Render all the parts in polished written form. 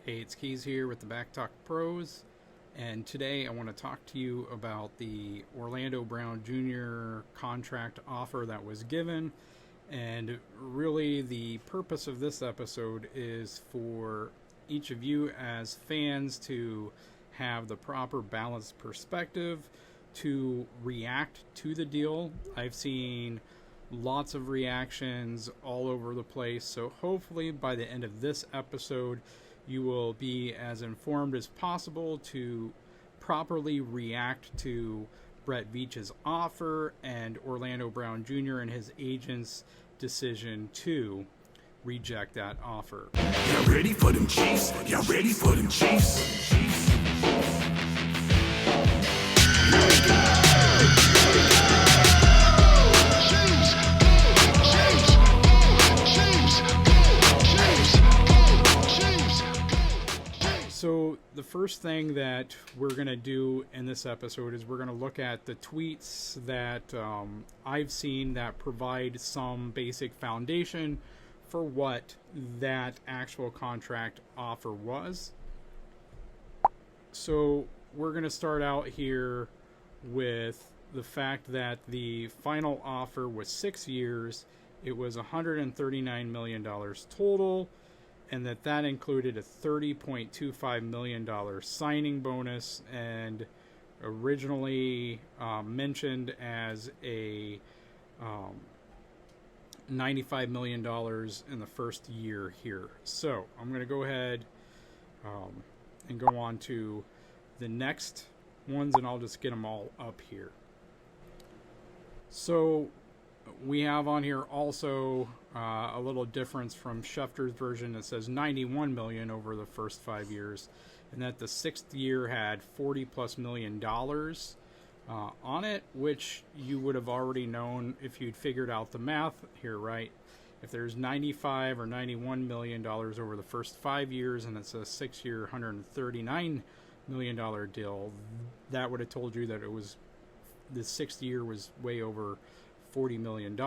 Hey, it's Keas here with the Back Talk Pros, and today I want to talk to you about the Orlando Brown Jr. contract offer that was given. And really, the purpose of this episode is for each of you as fans to have the proper balanced perspective to react to the deal. I've seen lots of reactions all over the place, so hopefully by the end of this episode you will be as informed as possible to properly react to Brett Veach's offer and Orlando Brown Jr. and his agent's decision to reject that offer. Y'all ready for them Chiefs? Y'all ready for them Chiefs? So the first thing that we're going to do in this episode is we're going to look at the tweets that I've seen that provide some basic foundation for what that actual contract offer was. So we're going to start out here with the fact that the final offer was 6 years. It was $139 million total, and that included a $30.25 million signing bonus, and originally mentioned as a $95 million in the first year here. So I'm going to go ahead and go on to the next ones, and I'll just get them all up here. So we have on here also a little difference from Schefter's version that says $91 million over the first 5 years, and that the sixth year had $40+ million on it, which you would have already known if you'd figured out the math here, right? If there's $95 or $91 million over the first 5 years and it's a 6-year $139 million deal, that would have told you that it was the sixth year was way over $40 million.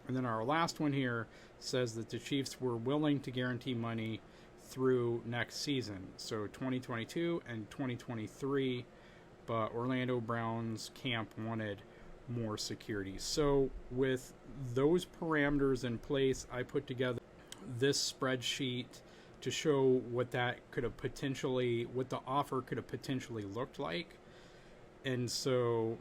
And then our last one here says that the Chiefs were willing to guarantee money through next season, so 2022 and 2023, but Orlando Brown's camp wanted more security. So with those parameters in place, I put together this spreadsheet to show what that could have potentially, what the offer could have potentially looked like. And so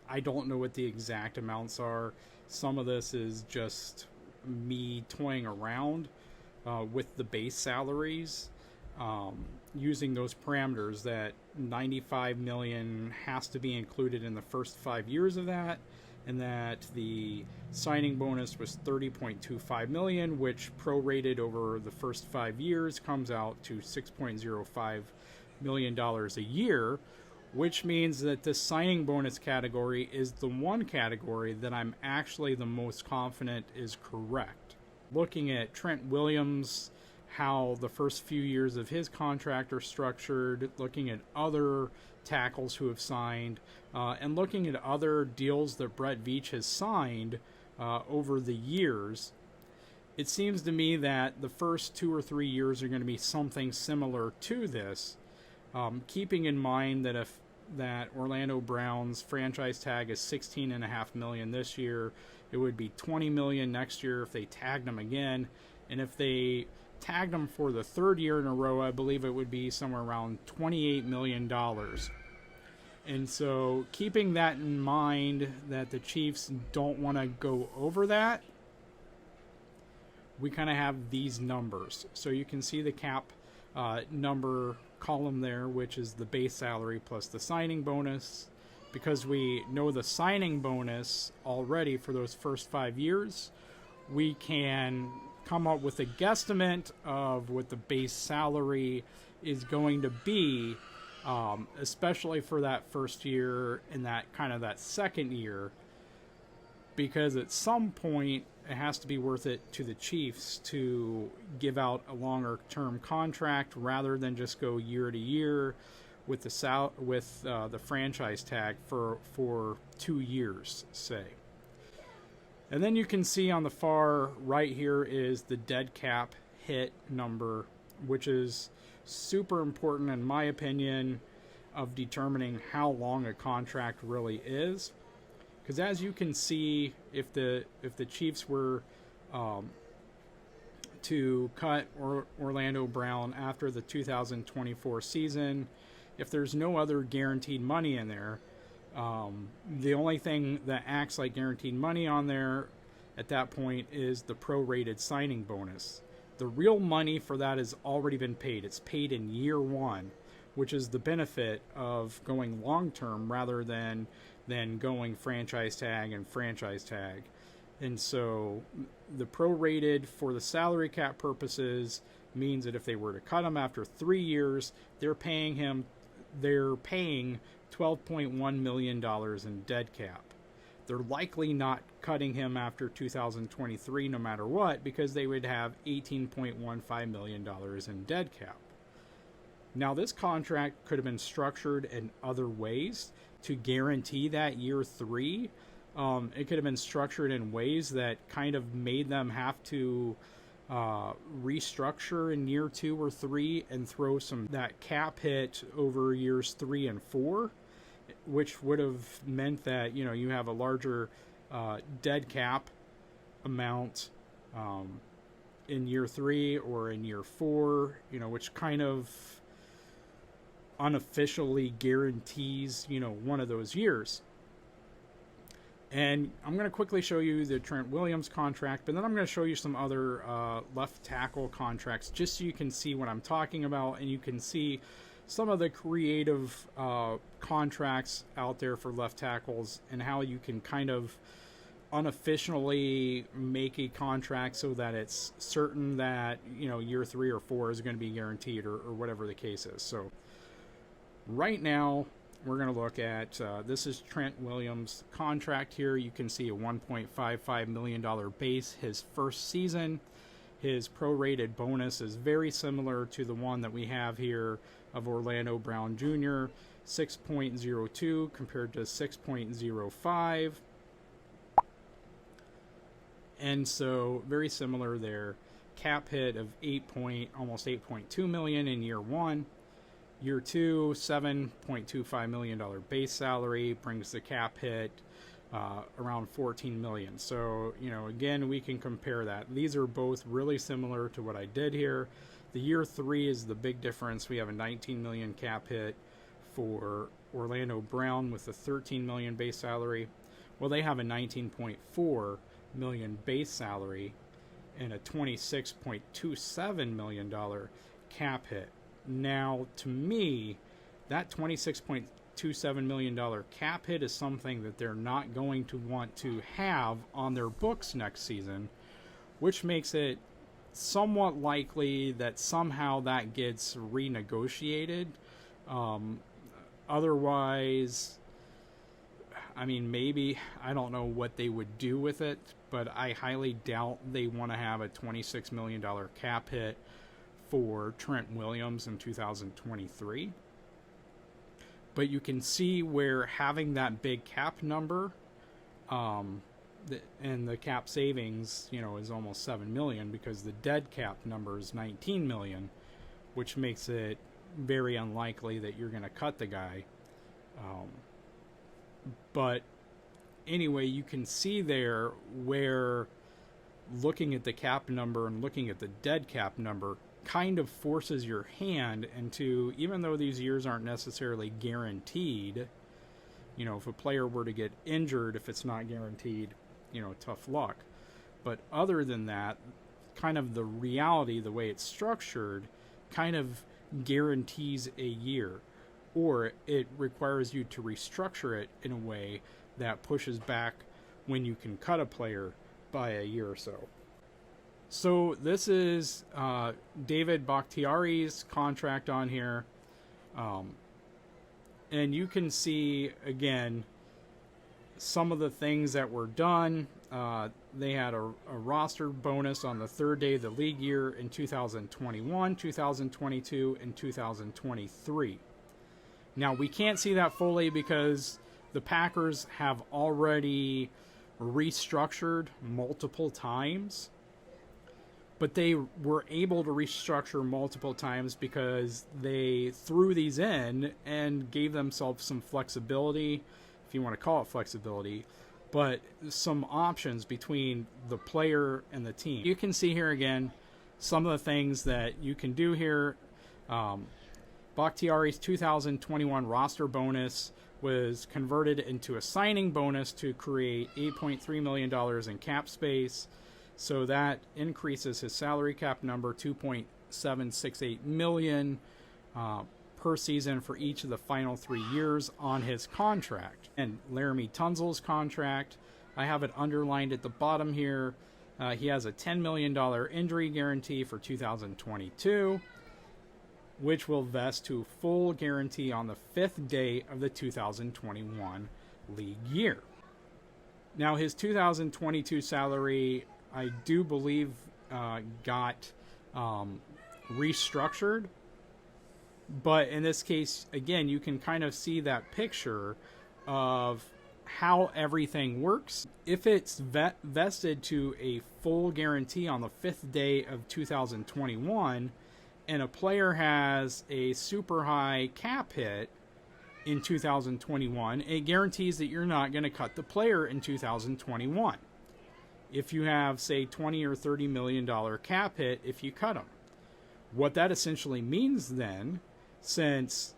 I don't know what the exact amounts are. Some of this is just me toying around with the base salaries, using those parameters that $95 million has to be included in the first 5 years of that, and that the signing bonus was $30.25 million, which prorated over the first 5 years comes out to $6.05 million a year, which means that the signing bonus category is the one category that I'm actually the most confident is correct. Looking at Trent Wiliams, how the first few years of his contract are structured, looking at other tackles who have signed, and looking at other deals that Brett Veach has signed over the years, it seems to me that the first 2 or 3 years are going to be something similar to this. Keeping in mind that if that Orlando Brown's franchise tag is $16.5 million this year, it would be $20 million next year if they tagged him again, and if they tagged him for the third year in a row, I believe it would be somewhere around $28 million. And so keeping that in mind, that the Chiefs don't want to go over that, we kind of have these numbers. So you can see the cap number column there, which is the base salary plus the signing bonus. Because we know the signing bonus already for those first 5 years, we can come up with a guesstimate of what the base salary is going to be, especially for that first year and that kind of that second year, because at some point it has to be worth it to the Chiefs to give out a longer term contract rather than just go year to year with the franchise tag for 2 years, say. And then you can see on the far right here is the dead cap hit number which is super important in my opinion of determining how long a contract really is. Because as you can see, if the Chiefs were to cut Orlando Brown after the 2024 season, if there's no other guaranteed money in there, the only thing that acts like guaranteed money on there at that point is the prorated signing bonus. The real money for that has already been paid. It's paid in year one, which is the benefit of going long term rather than going franchise tag and franchise tag. And so the prorated for the salary cap purposes means that if they were to cut him after 3 years, they're paying $12.1 million in dead cap. They're likely not cutting him after 2023 no matter what, because they would have $18.15 million in dead cap. Now, this contract could have been structured in other ways to guarantee that year three. It could have been structured in ways that kind of made them have to restructure in year 2 or 3 and throw that cap hit over years 3 and 4, which would have meant that, you know, you have a larger dead cap amount in year 3 or in year 4, you know, which kind of unofficially guarantees, you know, one of those years. And I'm going to quickly show you the Trent Wiliams contract, but then I'm going to show you some other left tackle contracts just so you can see what I'm talking about, and you can see some of the creative contracts out there for left tackles and how you can kind of unofficially make a contract so that it's certain that, you know, year 3 or 4 is going to be guaranteed, or whatever the case is. So right now we're going to look at this is Trent Wiliams' contract here. You can see a $1.55 million base his first season. His prorated bonus is very similar to the one that we have here of Orlando Brown Jr., 6.02 compared to 6.05. And so very similar there. Cap hit of almost 8.2 million in year 1. Year 2, $7.25 million base salary brings the cap hit around 14 million. So, you know, again, we can compare that. These are both really similar to what I did here. The year 3 is the big difference. We have a 19 million cap hit for Orlando Brown with a 13 million base salary. Well, they have a 19.4 million base salary and a $26.27 million cap hit. Now, to me, that $26.27 million cap hit is something that they're not going to want to have on their books next season, which makes it somewhat likely that somehow that gets renegotiated. Otherwise, I mean, maybe, I don't know what they would do with it, but I highly doubt they want to have a $26 million cap hit for Trent Wiliams in 2023. But you can see where having that big cap number and the cap savings, you know, is almost 7 million, because the dead cap number is 19 million, which makes it very unlikely that you're going to cut the guy. But anyway, you can see there where looking at the cap number and looking at the dead cap number kind of forces your hand into, even though these years aren't necessarily guaranteed, you know, if a player were to get injured, if it's not guaranteed, you know, tough luck. But other than that, kind of the reality, the way it's structured, kind of guarantees a year, or it requires you to restructure it in a way that pushes back when you can cut a player by a year or so. So this is David Bahktiari's contract on here. And you can see, again, some of the things that were done. They had a roster bonus on the third day of the league year in 2021, 2022, and 2023. Now, we can't see that fully because the Packers have already restructured multiple times. but they were able to restructure multiple times because they threw these in and gave themselves some flexibility, if you want to call it flexibility, but some options between the player and the team. You can see here again some of the things that you can do here. Bahktiari's 2021 roster bonus was converted into a signing bonus to create $8.3 million in cap space. So that increases his salary cap number $2.768 million per season for each of the final 3 years on his contract. And Laramey Tunsil's contract, I have it underlined at the bottom here. He has a $10 million injury guarantee for 2022, which will vest to full guarantee on the 5th day of the 2021 league year. Now, his 2022 salary, I do believe, got restructured. But in this case, again, you can kind of see that picture of how everything works. If it's vested to a full guarantee on the 5th day of 2021, and a player has a super high cap hit in 2021, it guarantees that you're not going to cut the player in 2021. If you have, say, $20 or $30 million cap hit, if you cut him. What that essentially means then, since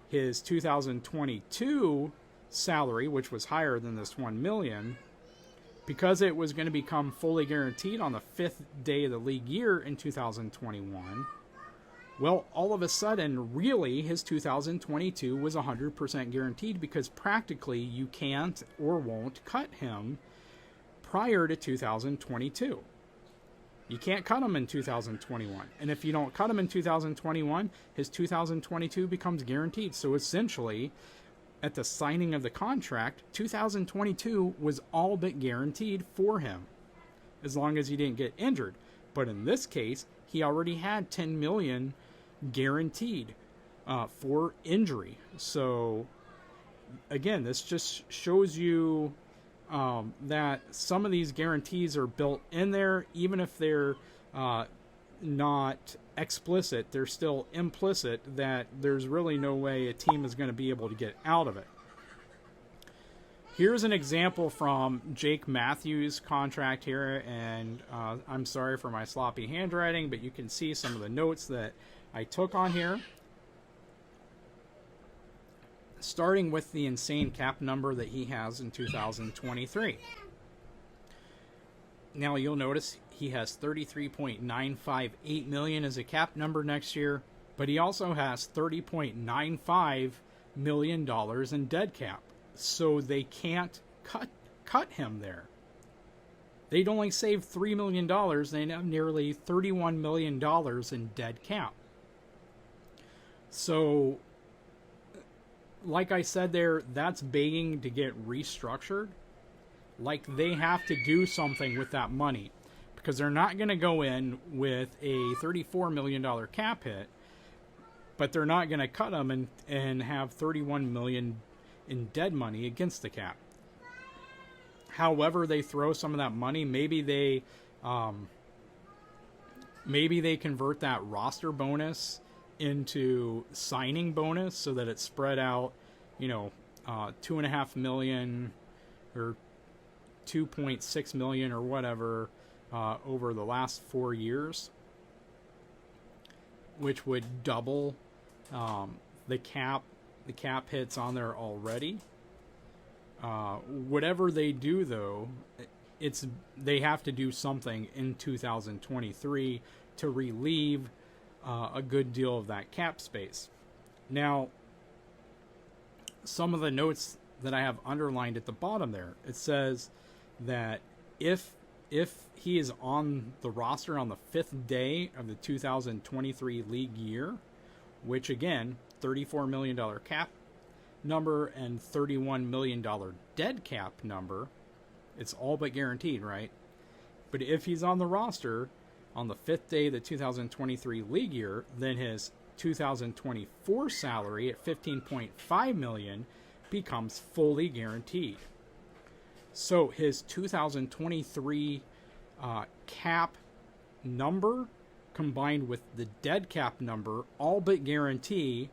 his 2022 salary, which was higher than this $1 million, because it was going to become fully guaranteed on the 5th day of the league year in 2021, well, all of a sudden, really, his 2022 was 100% guaranteed because practically you can't or won't cut him prior to 2022. You can't cut him in 2021. And if you don't cut him in 2021, his 2022 becomes guaranteed. So essentially, at the signing of the contract, 2022 was all but guaranteed for him, as long as he didn't get injured. But in this case, he already had $10 million guaranteed for injury. So again, this just shows you that some of these guarantees are built in there, even if they're not explicit, they're still implicit, that there's really no way a team is going to be able to get out of it. Here's an example from Jake Matthews' contract here, and I'm sorry for my sloppy handwriting, but you can see some of the notes that I took on here. Starting with the insane cap number that he has in 2023. Now you'll notice he has $33.958 million as a cap number next year, but he also has $30.95 million in dead cap. So they can't cut him there. They'd only save $3 million. They'd have nearly $31 million in dead cap. So, like I said there, that's begging to get restructured. Like, they have to do something with that money, because they're not going to go in with a $34 million cap hit, but they're not going to cut them and have $31 million in dead money against the cap. However they throw some of that money, maybe they convert that roster bonus into signing bonus so that it's spread out, $2.5 million or $2.6 million or whatever over the last 4 years, which would double the cap hits on there already. Whatever they do, though, they have to do something in 2023 to relieve a good deal of that cap space. Now, some of the notes that I have underlined at the bottom there, it says that if he is on the roster on the 5th day of the 2023 league year, which again, $34 million cap number and $31 million dead cap number, it's all but guaranteed, right? But if he's on the roster on the 5th day of the 2023 league year, then his 2024 salary at $15.5 million becomes fully guaranteed. So his 2023 cap number combined with the dead cap number all but guarantee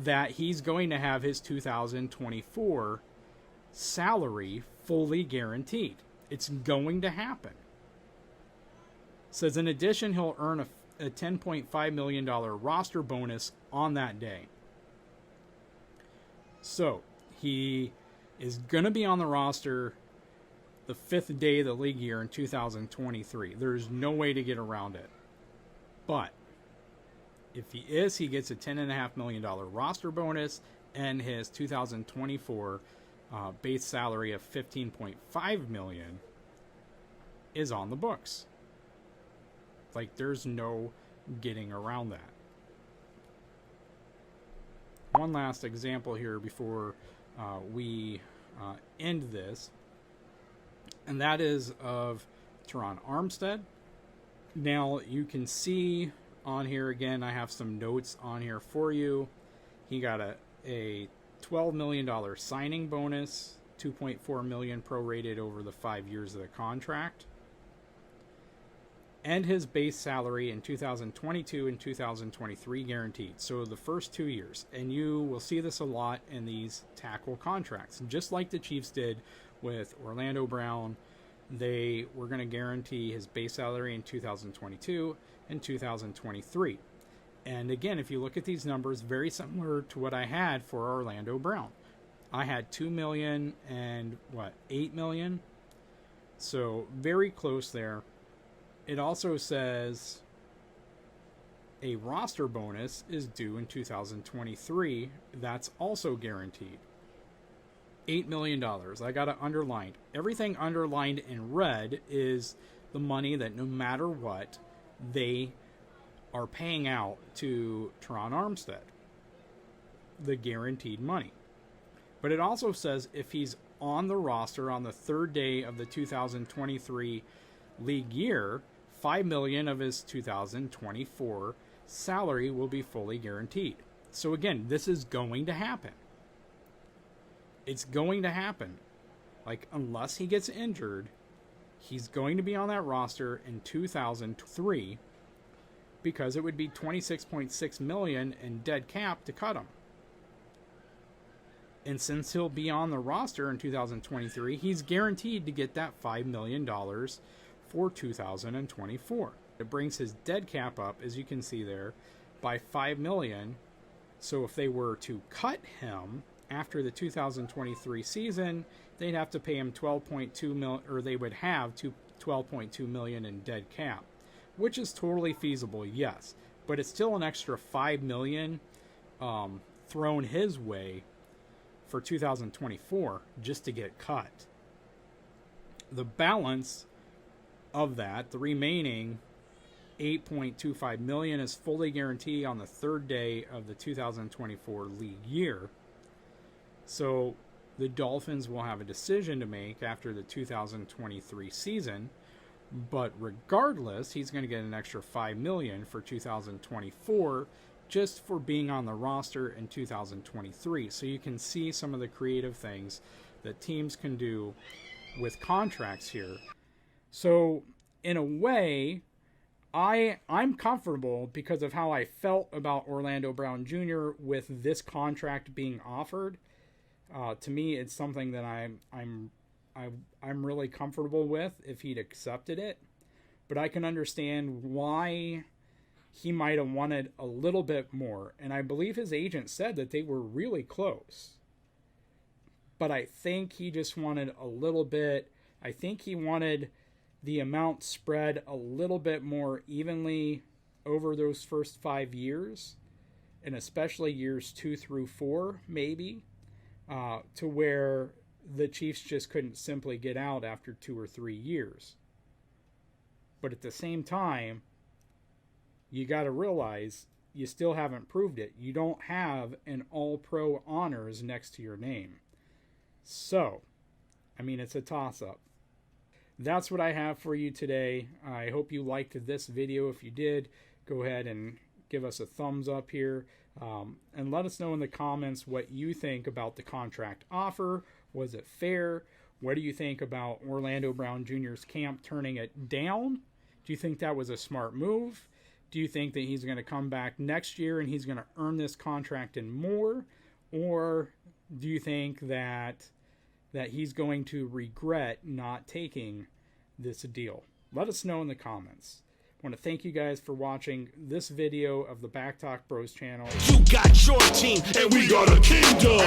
that he's going to have his 2024 salary fully guaranteed. It's going to happen. Says in addition, he'll earn a $10.5 million roster bonus on that day. So he is going to be on the roster the 5th day of the league year in 2023. There's no way to get around it. But if he is, he gets a $10.5 million roster bonus, and his 2024 base salary of $15.5 million is on the books. Like, there's no getting around that. One last example here before we end this, and that is of Terron Armstead. Now, you can see on here, again, I have some notes on here for you. He got a $12 million signing bonus, $2.4 million prorated over the 5 years of the contract, and his base salary in 2022 and 2023 guaranteed. So the first 2 years. And you will see this a lot in these tackle contracts. Just like the Chiefs did with Orlando Brown, they were going to guarantee his base salary in 2022 and 2023. And again, if you look at these numbers, very similar to what I had for Orlando Brown. I had $2 million and $8 million. So very close there. It also says a roster bonus is due in 2023. That's also guaranteed. $8 million. I got it underlined. Everything underlined in red is the money that no matter what, they are paying out to Terron Armstead. The guaranteed money. But it also says if he's on the roster on the 3rd day of the 2023 league year, $5 million of his 2024 salary will be fully guaranteed. So again, this is going to happen. It's going to happen. Like, unless he gets injured, he's going to be on that roster in 2003 because it would be $26.6 million in dead cap to cut him. And since he'll be on the roster in 2023, he's guaranteed to get that $5 million for 2024. It brings his dead cap up, as you can see there, by $5 million. So if they were to cut him after the 2023 season, they'd have to pay him $12.2 million, or they would have $12.2 million in dead cap, which is totally feasible, yes, but it's still an extra $5 million thrown his way for 2024 just to get cut. The balance of that, the remaining $8.25 million, is fully guaranteed on the 3rd day of the 2024 league year. So the Dolphins will have a decision to make after the 2023 season, but regardless, he's going to get an extra $5 million for 2024 just for being on the roster in 2023. So you can see some of the creative things that teams can do with contracts here. So in a way, I'm comfortable because of how I felt about Orlando Brown Jr. with this contract being offered. To me, it's something that I'm really comfortable with if he'd accepted it. But I can understand why he might have wanted a little bit more. And I believe his agent said that they were really close. But I think he just wanted a little bit. I think he wanted the amount spread a little bit more evenly over those first 5 years, and especially years 2 through 4, maybe, to where the Chiefs just couldn't simply get out after 2 or 3 years. But at the same time, you got to realize you still haven't proved it. You don't have an all-pro honors next to your name. So, I mean, it's a toss-up. That's what I have for you today. I hope you liked this video. If you did, go ahead and give us a thumbs up here. And let us know in the comments what you think about the contract offer. Was it fair? What do you think about Orlando Brown Jr.'s camp turning it down? Do you think that was a smart move? Do you think that he's going to come back next year and he's going to earn this contract and more? Or do you think that he's going to regret not taking this deal? Let us know in the comments. I want to thank you guys for watching this video of the Back Talk Bros channel. You got your team, and we got a kingdom.